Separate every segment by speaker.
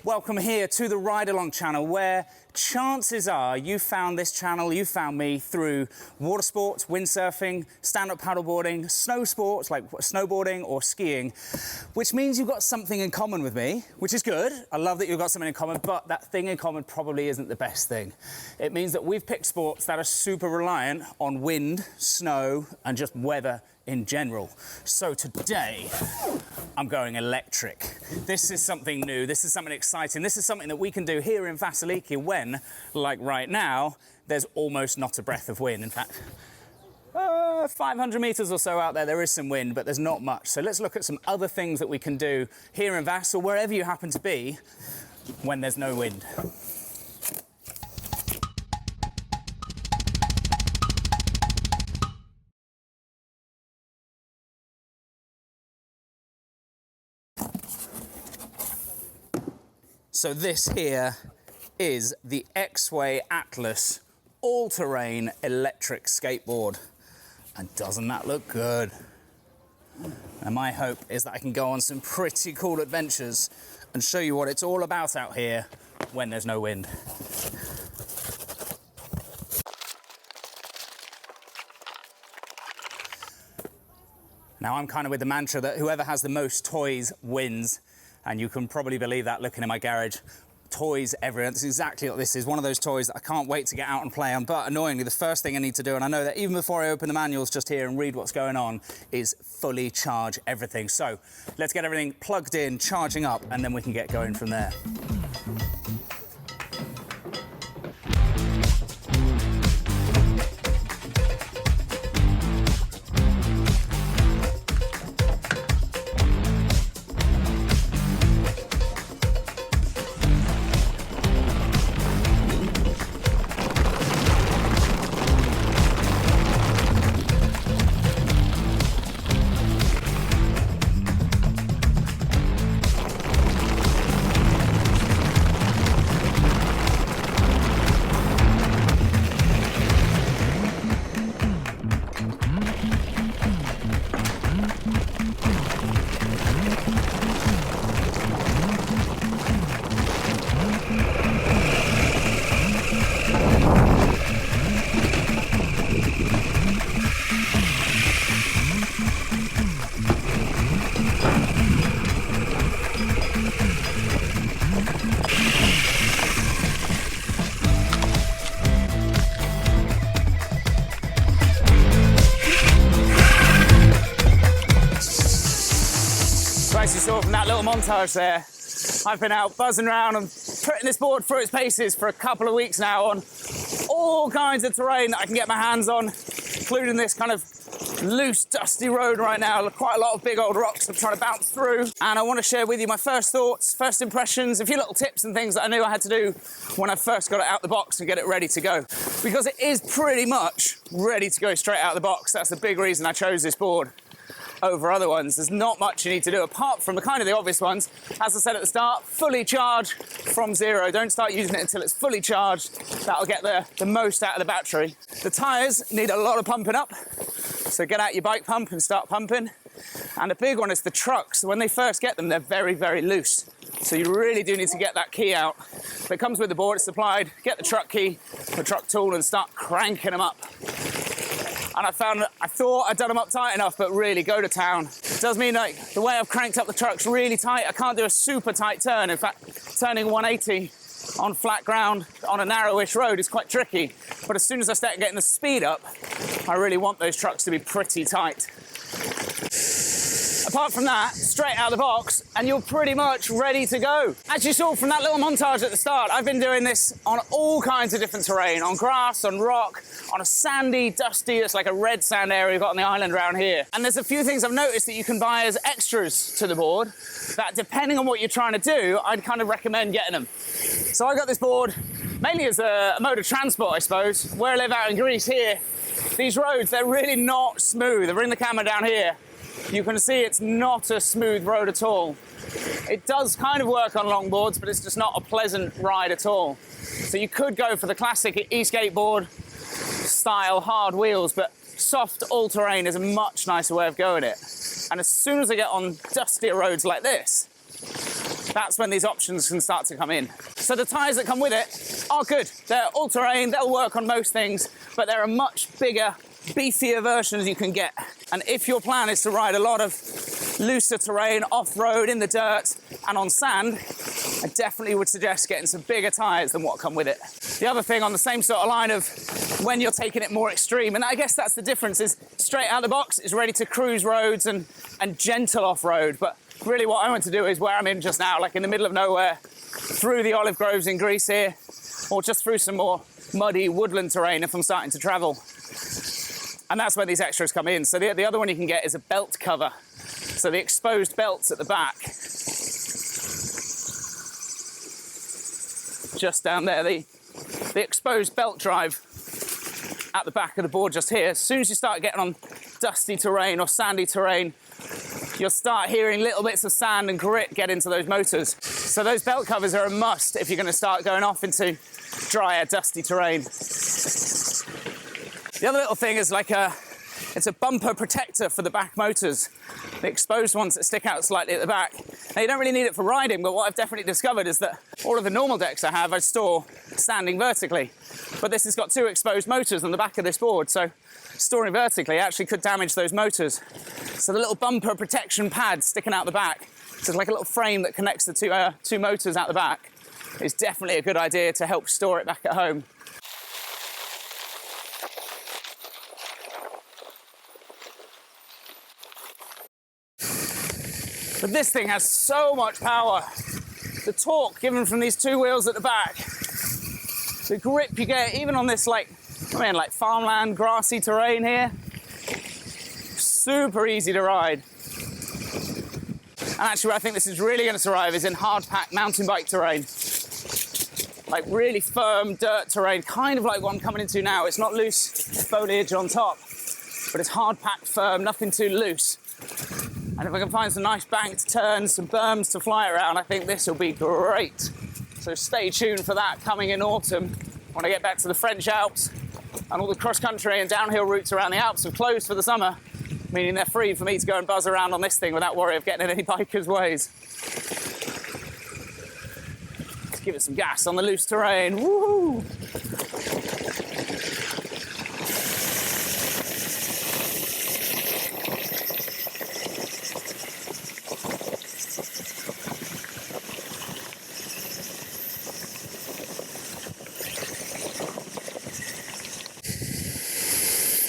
Speaker 1: Welcome here to the Ridealong channel, where chances are you found this channel, you found me through water sports, windsurfing, stand-up paddleboarding, snow sports like snowboarding or skiing, which means you've got something in common with me, which is good. I love that you've got something in common, but that thing in common probably isn't the best thing. It means that we've picked sports that are super reliant on wind, snow, and just weather in general. So today, I'm going electric. This is something new, this is something exciting, this is something that we can do here in Vasiliki when, like right now, there's almost not a breath of wind. In fact, 500 meters or so out there, there is some wind, but there's not much. So let's look at some other things that we can do here in Vas or wherever you happen to be when there's no wind. So this here is the EXWAY Atlas all-terrain electric skateboard. And doesn't that look good? And my hope is that I can go on some pretty cool adventures and show you what it's all about out here when there's no wind. Now I'm kind of with the mantra that whoever has the most toys wins. And you can probably believe that looking in my garage. Toys everywhere. That's exactly what this is. One of those toys that I can't wait to get out and play on. But annoyingly, the first thing I need to do, and I know that even before I open the manuals just here and read what's going on, is fully charge everything. So let's get everything plugged in, charging up, and then we can get going from there. As you saw from that little montage there, I've been out buzzing around and putting this board through its paces for a couple of weeks now on all kinds of terrain that I can get my hands on, including this kind of loose, dusty road right now. Quite a lot of big old rocks I'm trying to bounce through. And I want to share with you my first thoughts, first impressions, a few little tips and things that I knew I had to do when I first got it out the box and get it ready to go. Because it is pretty much ready to go straight out the box. That's the big reason I chose this board over other ones. There's not much you need to do apart from the kind of the obvious ones. As I said at the start, fully charge from zero. Don't start using it until it's fully charged. That'll get the most out of the battery. The tyres need a lot of pumping up. So get out your bike pump and start pumping. And the big one is the trucks. When they first get them, they're very, very loose. So you really do need to get that key out. But it comes with the board, it's supplied. Get the truck key, the truck tool, and start cranking them up. And I thought I'd done them up tight enough, but really go to town. It does mean like the way I've cranked up the truck's really tight. I can't do a super tight turn. In fact, turning 180 on flat ground on a narrowish road is quite tricky. But as soon as I start getting the speed up, I really want those trucks to be pretty tight. Apart from that, straight out of the box, and you're pretty much ready to go. As you saw from that little montage at the start, I've been doing this on all kinds of different terrain, on grass, on rock, on a sandy, dusty, it's like a red sand area we've got on the island around here. And there's a few things I've noticed that you can buy as extras to the board that, depending on what you're trying to do, I'd kind of recommend getting them. So I got this board mainly as a mode of transport, I suppose. Where I live out in Greece here, these roads, they're really not smooth. I bring the camera down here. You can see it's not a smooth road at all. It does kind of work on longboards, but it's just not a pleasant ride at all. So you could go for the classic e-skateboard style hard wheels, but soft all-terrain is a much nicer way of going it. And as soon as I get on dustier roads like this, that's when these options can start to come in. So the tyres that come with it are good. They're all-terrain, they'll work on most things, but they're a much bigger, beefier versions you can get. And if your plan is to ride a lot of looser terrain, off-road, in the dirt, and on sand, I definitely would suggest getting some bigger tyres than what come with it. The other thing on the same sort of line of when you're taking it more extreme, and I guess that's the difference, is straight out of the box, it's ready to cruise roads and gentle off-road. But really what I want to do is where I'm in just now, like in the middle of nowhere, through the olive groves in Greece here, or just through some more muddy woodland terrain if I'm starting to travel. And that's where these extras come in. So the other one you can get is a belt cover. So the exposed belts at the back, just down there, the exposed belt drive at the back of the board just here. As soon as you start getting on dusty terrain or sandy terrain, you'll start hearing little bits of sand and grit get into those motors. So those belt covers are a must if you're going to start going off into drier, dusty terrain. The other little thing is it's a bumper protector for the back motors. The exposed ones that stick out slightly at the back. Now you don't really need it for riding, but what I've definitely discovered is that all of the normal decks I store standing vertically. But this has got two exposed motors on the back of this board, so storing vertically actually could damage those motors. So the little bumper protection pad sticking out the back, so it's like a little frame that connects the two motors out the back, is definitely a good idea to help store it back at home. But this thing has so much power. The torque given from these two wheels at the back, the grip you get even on this like farmland, grassy terrain here, super easy to ride. And actually where I think this is really going to survive is in hard-packed mountain bike terrain. Like really firm dirt terrain, kind of like what I'm coming into now. It's not loose foliage on top, but it's hard-packed, firm, nothing too loose. And if I can find some nice banked turns, some berms to fly around, I think this will be great. So stay tuned for that coming in autumn when I get back to the French Alps, and all the cross-country and downhill routes around the Alps have closed for the summer, meaning they're free for me to go and buzz around on this thing without worry of getting in any bikers' ways. Let's give it some gas on the loose terrain. Woohoo!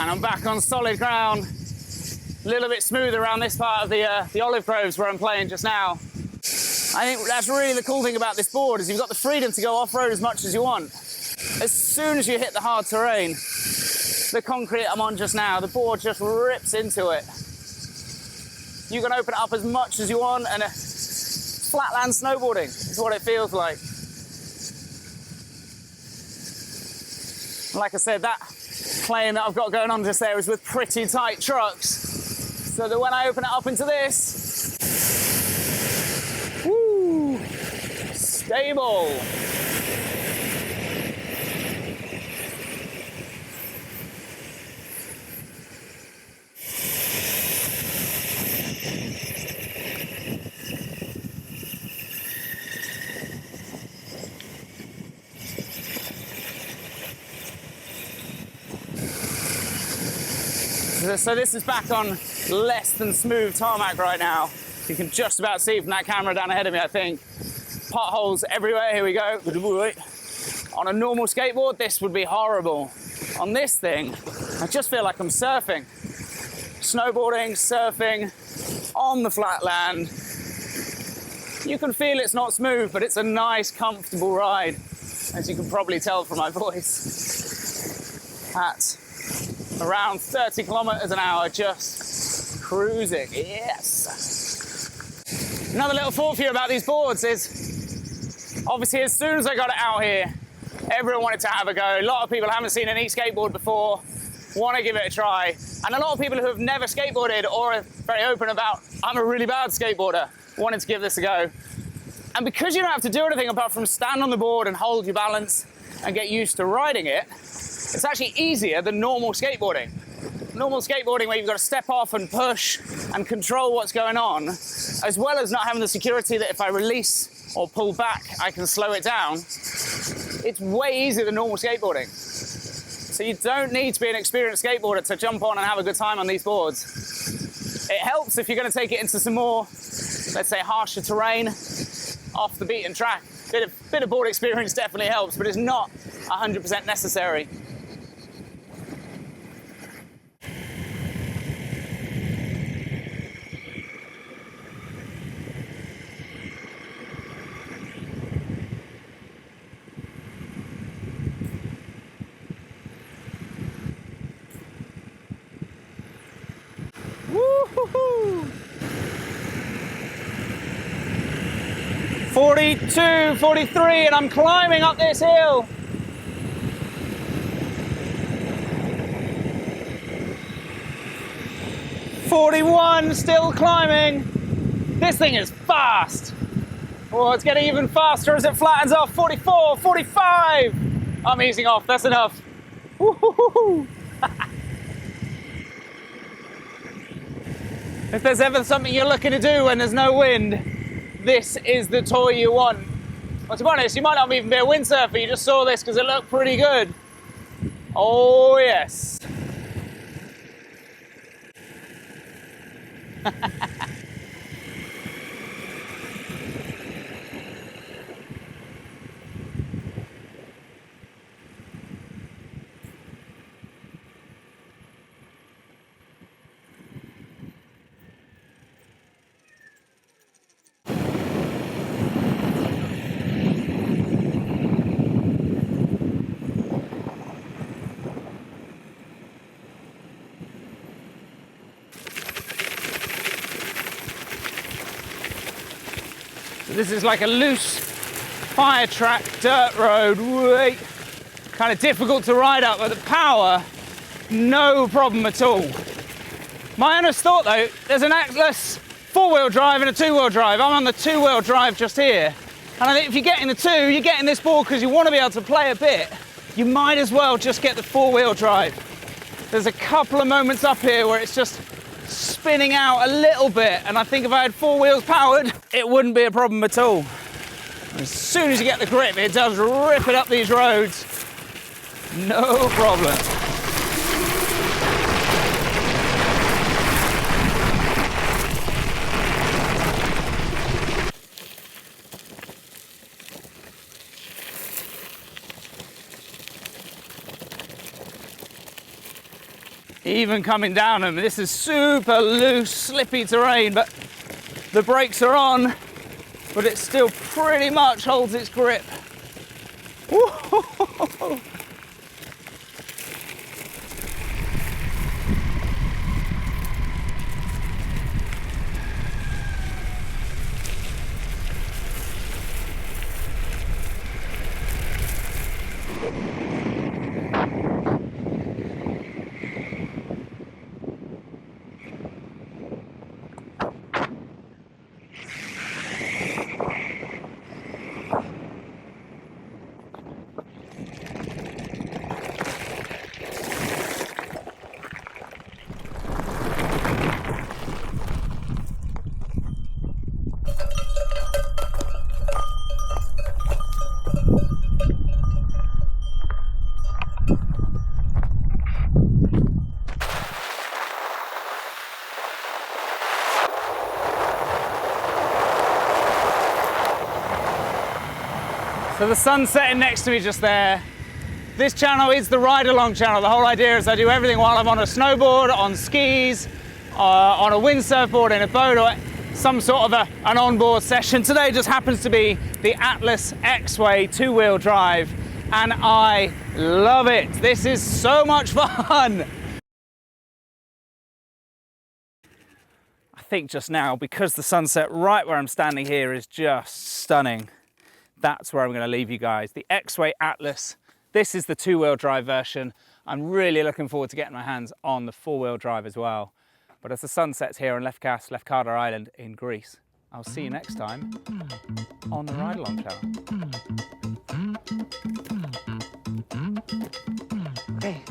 Speaker 1: And I'm back on solid ground, a little bit smoother around this part of the olive groves where I'm playing just now. I think that's really the cool thing about this board, is you've got the freedom to go off-road as much as you want. As soon as you hit the hard terrain, the concrete I'm on just now, the board just rips into it. You can open it up as much as you want, and flatland snowboarding is what it feels like. Like I said, that plane that I've got going on just there is with pretty tight trucks, so that when I open it up into this, woo, stable. So this is back on less than smooth tarmac right now. You can just about see from that camera down ahead of me, I think. Potholes everywhere, here we go. On a normal skateboard, this would be horrible. On this thing, I just feel like I'm surfing. Snowboarding, surfing, on the flatland. You can feel it's not smooth, but it's a nice, comfortable ride, as you can probably tell from my voice. At around 30 kilometers an hour, just cruising, yes. Another little thought for you about these boards is, obviously as soon as I got it out here, everyone wanted to have a go. A lot of people haven't seen an e-skateboard before, want to give it a try. And a lot of people who have never skateboarded or are very open about, I'm a really bad skateboarder, wanted to give this a go. And because you don't have to do anything apart from stand on the board and hold your balance and get used to riding it, it's actually easier than normal skateboarding. normal skateboarding where you've got to step off and push and control what's going on, as well as not having the security that if I release or pull back, I can slow it down, it's way easier than normal skateboarding. So you don't need to be an experienced skateboarder to jump on and have a good time on these boards. It helps if you're going to take it into some more, let's say, harsher terrain, off the beaten track. Bit of board experience definitely helps, but it's not 100% necessary. Woo-hoo-hoo! 42, 43, and I'm climbing up this hill. 41, still climbing. This thing is fast. Oh, it's getting even faster as it flattens off. 44, 45. I'm easing off, that's enough. Woo-hoo-hoo-hoo. If there's ever something you're looking to do when there's no wind, this is the toy you want. Well, to be honest, you might not even be a windsurfer, you just saw this because it looked pretty good. Oh yes. This is like a loose fire track dirt road, kind of difficult to ride up, but the power, no problem at all. My honest thought though, there's an Atlas four-wheel drive and a two-wheel drive. I'm on the two-wheel drive just here. And I think if you're getting the two, you're getting this board because you want to be able to play a bit. You might as well just get the four-wheel drive. There's a couple of moments up here where it's just spinning out a little bit, and I think if I had four wheels powered, it wouldn't be a problem at all. As soon as you get the grip, it does rip it up these roads. No problem. Even coming down them, this is super loose, slippy terrain, but the brakes are on, but it still pretty much holds its grip. Woo-hoo-hoo-hoo. So the sun's setting next to me just there. This channel is the Ridealong channel. The whole idea is I do everything while I'm on a snowboard, on skis, on a windsurf board, in a boat, or some sort of an onboard session. Today just happens to be the Atlas EXWAY two-wheel drive, and I love it. This is so much fun. I think just now, because the sunset right where I'm standing here is just stunning, that's where I'm going to leave you guys. The EXWAY Atlas. This is the two-wheel drive version. I'm really looking forward to getting my hands on the four-wheel drive as well. But as the sun sets here on Lefkada Island in Greece, I'll see you next time on the Ridealong channel. Okay.